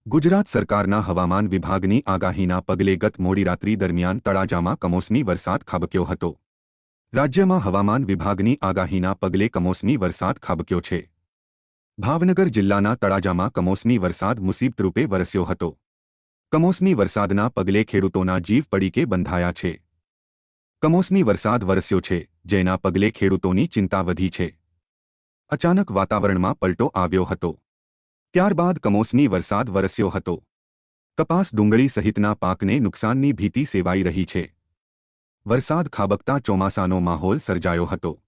ગુજરાત સરકારના હવામાન વિભાગની આગાહીના પગલે ગત મોડી રાત્રી દરમિયાન તળાજામાં કમોસમી વરસાદ ખાબક્યો હતો। રાજ્યમાં હવામાન વિભાગની આગાહીના પગલે કમોસમી વરસાદ ખાબક્યો છે। ભાવનગર જિલ્લાના તળાજામાં કમોસમી વરસાદ મુસીબતરૂપે વરસ્યો હતો। કમોસમી વરસાદના પગલે ખેડૂતોના જીવ પડીકે બંધાયા છે। કમોસમી વરસાદ વરસ્યો છે, જેના પગલે ખેડૂતોની ચિંતા વધી છે। અચાનક વાતાવરણમાં પલટો આવ્યો હતો। ત્યારબાદ કમોસમી વરસાદ વરસ્યો હતો। કપાસ, ડુંગળી સહિતના પાકને નુકસાનની ભીતિ સેવાઈ રહી છે। વરસાદ ખાબકતા ચોમાસાનો માહોલ સર્જાયો હતો।